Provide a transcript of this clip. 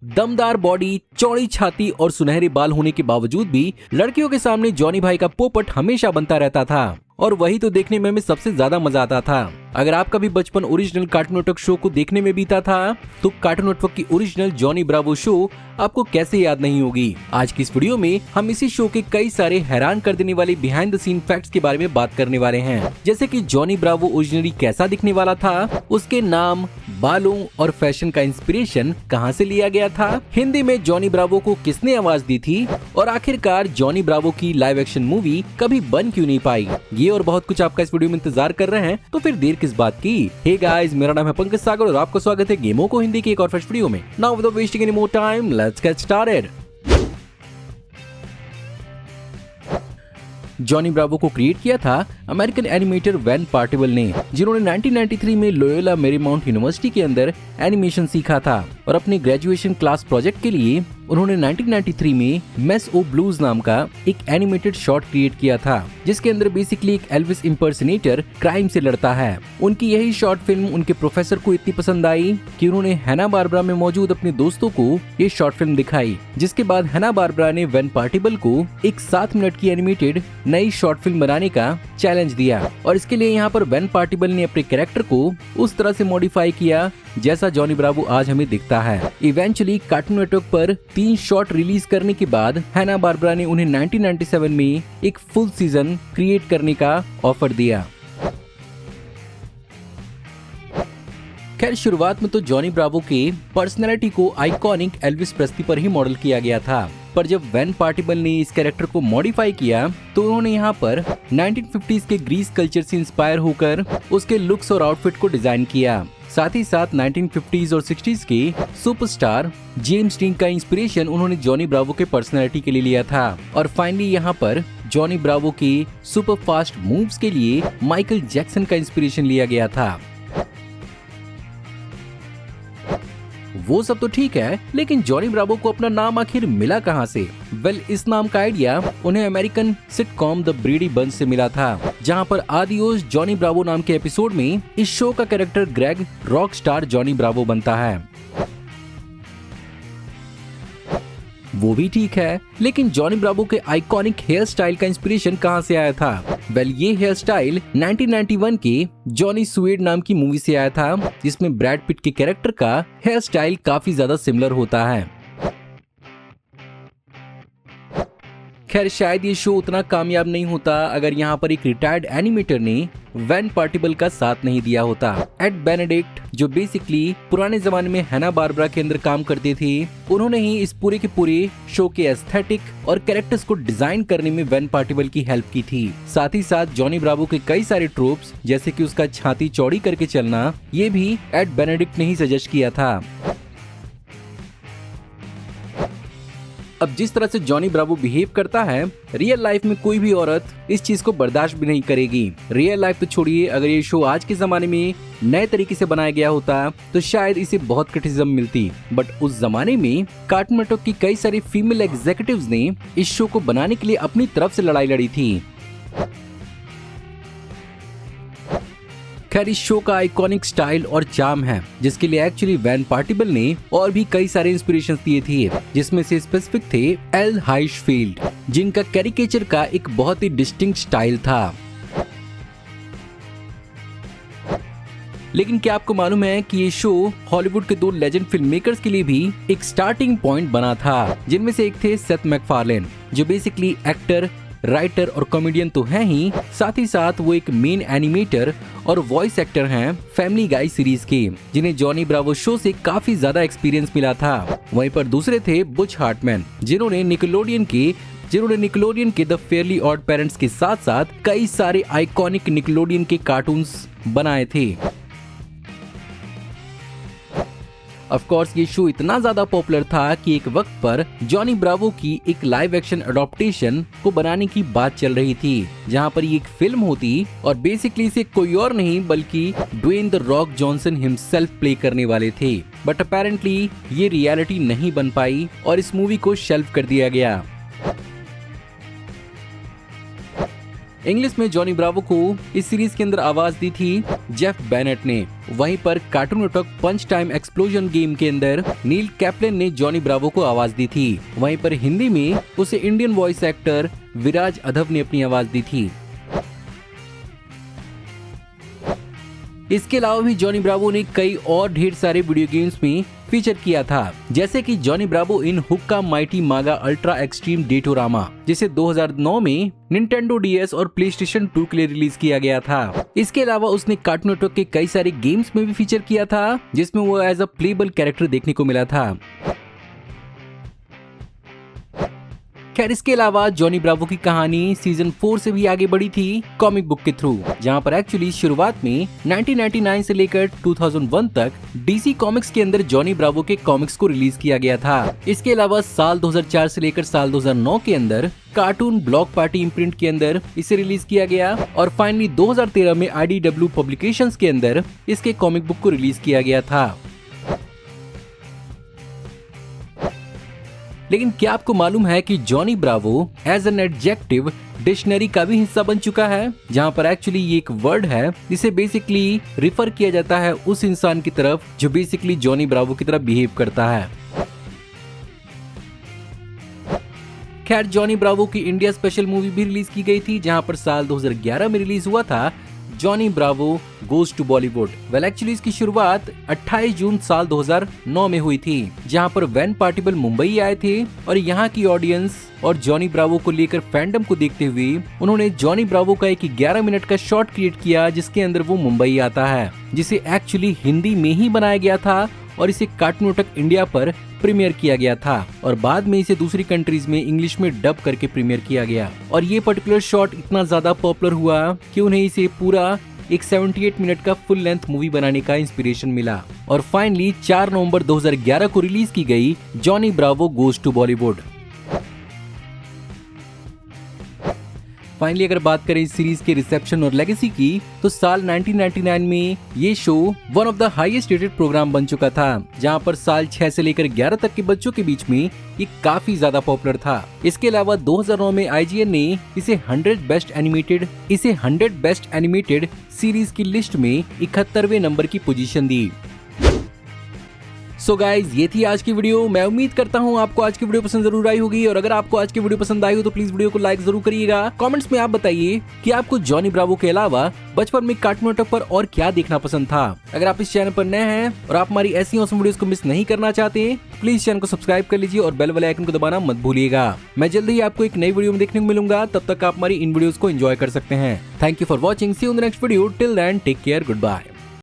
दमदार बॉडी, चौड़ी छाती और सुनहरे बाल होने के बावजूद भी लड़कियों के सामने जॉनी भाई का पोपट हमेशा बनता रहता था और वही तो देखने में हमें सबसे ज्यादा मजा आता था। अगर आपका भी बचपन ओरिजिनल कार्टून नेटवर्क शो को देखने में बीता था तो कार्टून नेटवर्क की ओरिजिनल जॉनी ब्रावो शो आपको कैसे याद नहीं होगी। आज की इस वीडियो में हम इसी शो के कई सारे हैरान कर देने वाले बिहाइंड द सीन फैक्ट्स के बारे में बात करने वाले हैं, जैसे कि जॉनी ब्रावो ओरिजिनली कैसा दिखने वाला था, उसके नाम, बालों और फैशन का इंस्पिरेशन कहां से लिया गया था, हिंदी में जॉनी ब्रावो को किसने आवाज दी थी और आखिरकार जॉनी ब्रावो की लाइव एक्शन मूवी कभी बन क्यों नहीं पाई। ये और बहुत कुछ आपका इस वीडियो में इंतजार कर रहे हैं, तो फिर देर किस बात की। हे गाइस, मेरा नाम है पंकज सागर और आपका स्वागत है गेमों को हिंदी की एक और फ्रेश वीडियो में। Now without wasting any more time, let's get started. Johnny Bravo को क्रिएट किया था अमेरिकन एनिमेटर वैन पार्टिबल ने, जिन्होंने 1993 में लोयोला मेरीमाउंट यूनिवर्सिटी के अंदर एनिमेशन सीखा था और अपने ग्रेजुएशन क्लास प्रोजेक्ट के लिए उन्होंने 1993 में मेस ओ ब्लूज नाम का एक एनिमेटेड शॉर्ट क्रिएट किया था, जिसके अंदर बेसिकली एक एल्विस इम्पर्सनेटर क्राइम से लड़ता है। उनकी यही शॉर्ट फिल्म उनके प्रोफेसर को इतनी पसंद आई कि उन्होंने हैना बारबरा में मौजूद अपने दोस्तों को ये शॉर्ट फिल्म दिखाई, जिसके बाद हैना बारबरा ने वैन पार्टिबल को एक 7 मिनट की एनिमेटेड नई शॉर्ट फिल्म बनाने का चैलेंज दिया और इसके लिए यहाँ पर वैन पार्टिबल ने अपने कैरेक्टर को उस तरह से मॉडिफाई किया जैसा जॉनी ब्रावो आज हमें दिखता है। इवेंचुअली कार्टून नेटवर्क पर 3 शॉर्ट रिलीज करने के बाद हैना बारबरा ने उन्हें 1997 में एक फुल सीजन क्रिएट करने का ऑफर दिया। खैर, शुरुआत में तो जॉनी ब्रावो के पर्सनैलिटी को आइकॉनिक एल्विस प्रेस्ली पर ही मॉडल किया गया था, पर जब वैन पार्टिबल ने इस कैरेक्टर को मॉडिफाई किया तो उन्होंने यहाँ पर 1950s के ग्रीस कल्चर से इंस्पायर होकर उसके लुक्स और आउटफिट को डिजाइन किया। साथ ही साथ 1950s और 60s के सुपरस्टार जेम्स डीन का इंस्पिरेशन उन्होंने जॉनी ब्रावो के पर्सनैलिटी के लिए लिया था और फाइनली यहाँ पर जॉनी ब्रावो के सुपर फास्ट मूव्स के लिए माइकल जैक्सन का इंस्पिरेशन लिया गया था। वो सब तो ठीक है, लेकिन जॉनी ब्रावो को अपना नाम आखिर मिला कहां से? वेल, इस नाम का आइडिया उन्हें अमेरिकन सिटकॉम द ब्रेडी बंच से मिला था, जहां पर आदियोस जॉनी ब्रावो नाम के एपिसोड में इस शो का character Greg rock star Johnny Bravo बनता है। वो भी ठीक है, लेकिन जॉनी ब्रावो के आइकॉनिक हेयर स्टाइल का इंस्पिरेशन कहां से आया था? वेल, ये हेयर स्टाइल 1991 के जॉनी स्वेड नाम की मूवी से आया था, जिसमें ब्रैड पिट के कैरेक्टर का हेयर स्टाइल काफी ज्यादा सिमिलर होता है। खैर, शायद ये शो उतना कामयाब नहीं होता अगर यहाँ पर एक रिटायर्ड एनिमेटर ने वैन पार्टिबल का साथ नहीं दिया होता। एड बेनेडिक्ट, जो बेसिकली पुराने जमाने में हैना बारबरा के अंदर काम करते थे, उन्होंने ही इस पूरे के पूरे शो के एस्थेटिक और कैरेक्टर्स को डिजाइन करने में वैन पार्टिबल की हेल्प की थी। साथ ही साथ जॉनी ब्रावो के कई सारे ट्रोप्स, जैसे कि उसका छाती चौड़ी करके चलना, ये भी एड बेनेडिक्ट ने ही सजेस्ट किया था। अब जिस तरह से जॉनी ब्रावो बिहेव करता है, रियल लाइफ में कोई भी औरत इस चीज को बर्दाश्त भी नहीं करेगी। रियल लाइफ तो छोड़िए, अगर ये शो आज के जमाने में नए तरीके से बनाया गया होता तो शायद इसे बहुत क्रिटिसिज्म मिलती, बट उस जमाने में कार्टून नेटवर्क की कई सारी फीमेल एग्जीक्यूटिव्स ने इस शो को बनाने के लिए अपनी तरफ से लड़ाई लड़ी थी। खैर, इस शो का आइकॉनिक स्टाइल और चार्म है, जिसके लिए एक्चुअली वैन पार्टिबल ने और भी कई सारे इंस्पिरेशंस दिए थे, जिसमें से स्पेसिफिक थे एल हाइशफील्ड, जिनका कैरिकेचर का एक बहुत ही डिस्टिंक्ट स्टाइल था। लेकिन क्या आपको मालूम है कि ये शो हॉलीवुड के 2 लेजेंड फिल्म मेकर्स के लिए भी एक स्टार्टिंग पॉइंट बना था, जिनमें से एक थे सेथ मैकफार्लेन, जो बेसिकली एक्टर, राइटर और कॉमेडियन तो हैं ही, साथ ही साथ वो एक मेन एनिमेटर और वॉइस एक्टर हैं फैमिली गाय सीरीज के, जिन्हें जॉनी ब्रावो शो से काफी ज्यादा एक्सपीरियंस मिला था। वहीं पर दूसरे थे बुच हार्टमैन, जिन्होंने निकलोडियन के द फेयरली ऑड पेरेंट्स के साथ साथ कई सारे आइकॉनिक निकलोडियन के कार्टून्स बनाए थे। ऑफ कोर्स, ये शो इतना ज्यादा पॉपुलर था कि एक वक्त पर जॉनी ब्रावो की एक लाइव एक्शन अडॉप्टेशन को बनाने की बात चल रही थी, जहां पर ये एक फिल्म होती और बेसिकली इसे कोई और नहीं बल्कि Dwayne the Rock Johnson himself play करने वाले थे। बट अपेरेंटली ये रियलिटी नहीं बन पाई और इस मूवी को शेल्फ कर दिया गया। इंग्लिश में जॉनी ब्रावो को इस सीरीज के अंदर आवाज दी थी जेफ बेनेट ने। वहीं पर कार्टून नेटवर्क पंच टाइम एक्सप्लोजन गेम के अंदर नील कैप्लन ने जॉनी ब्रावो को आवाज दी थी। वहीं पर हिंदी में उसे इंडियन वॉइस एक्टर विराज अधव ने अपनी आवाज दी थी। इसके अलावा भी जॉनी ब्रावो ने कई और ढेर सारे वीडियो गेम्स में फीचर किया था, जैसे कि जॉनी ब्रावो इन हुक्का माइटी मागा अल्ट्रा एक्सट्रीम डेटोरामा, जिसे 2009 में निंटेंडो DS और प्लेस्टेशन 2 के लिए रिलीज किया गया था। इसके अलावा उसने कार्टून नेटवर्क के कई सारे गेम्स में भी फीचर किया था, जिसमें वो एज अ प्लेबल कैरेक्टर देखने को मिला था। खैर, इसके अलावा जॉनी ब्रावो की कहानी सीजन 4 से भी आगे बढ़ी थी कॉमिक बुक के थ्रू, जहां पर एक्चुअली शुरुआत में 1999 से लेकर 2001 तक DC कॉमिक्स के अंदर जॉनी ब्रावो के कॉमिक्स को रिलीज किया गया था। इसके अलावा साल 2004 से लेकर साल 2009 के अंदर कार्टून ब्लॉक पार्टी इम्प्रिंट के अंदर इसे रिलीज किया गया और फाइनली 2013 में IDW पब्लिकेशंस के अंदर इसके कॉमिक बुक को रिलीज किया गया था। लेकिन क्या आपको मालूम है कि Johnny Bravo as an adjective dictionary का भी हिस्सा बन चुका है, जहां पर एक्चुअली ये एक वर्ड है जिसे बेसिकली रिफर किया जाता है उस इंसान की तरफ जो बेसिकली जॉनी ब्रावो की तरफ बिहेव करता है। खैर, जॉनी ब्रावो की इंडिया स्पेशल मूवी भी रिलीज की गई थी, जहां पर साल 2011 में रिलीज हुआ था Johnny Bravo goes to Bollywood. Well actually इसकी शुरुआत 28 जून साल 2009 में हुई थी, जहां पर वैन पार्टिबल मुंबई आए थे और यहाँ की ऑडियंस और जॉनी ब्रावो को लेकर फैंडम को देखते हुए उन्होंने जॉनी ब्रावो का एक 11 मिनट का शॉर्ट क्रिएट किया, जिसके अंदर वो मुंबई आता है, जिसे एक्चुअली हिंदी में ही बनाया गया था और इसे कार्टून नेटवर्क इंडिया पर प्रीमियर किया गया था और बाद में इसे दूसरी कंट्रीज में इंग्लिश में डब करके प्रीमियर किया गया। और ये पर्टिकुलर शॉट इतना ज्यादा पॉपुलर हुआ कि उन्हें इसे पूरा एक 78 मिनट का फुल लेंथ मूवी बनाने का इंस्पिरेशन मिला और फाइनली 4 नवंबर 2011 को रिलीज की गई Johnny Bravo goes to Bollywood. Finally अगर बात करें इस सीरीज के रिसेप्शन और लेगेसी की, तो साल 1999 में ये show one of the highest rated program बन चुका था, जहां पर साल 6 से लेकर 11 तक के बच्चों के बीच में ये काफी ज्यादा पॉपुलर था। इसके अलावा 2009 में IGN ने इसे 100 बेस्ट एनिमेटेड सीरीज की लिस्ट में 71वें नंबर की पोजीशन दी। सो गाइज, ये थी आज की वीडियो। मैं उम्मीद करता हूँ आपको आज की वीडियो पसंद जरूर आई होगी और अगर आपको आज की वीडियो पसंद आई हो तो प्लीज वीडियो को लाइक जरूर करिएगा। कमेंट्स में आप बताइए कि आपको जॉनी ब्रावो के अलावा बचपन में कार्टून नेटवर्क पर और क्या देखना पसंद था। अगर आप इस चैनल पर नए हैं और आप हमारी ऐसी औसम वीडियोस को मिस नहीं करना चाहते, प्लीज चैनल को सब्सक्राइब कर लीजिए और बेल वाले आइकन को दबाना मत भूलिएगा। मैं जल्द ही आपको एक नई वीडियो में देखने को मिलूंगा, तब तक आप हमारी इन वीडियोस को एंजॉय कर सकते हैं। Thank you for watching, see you in the next video, till then take care, good bye.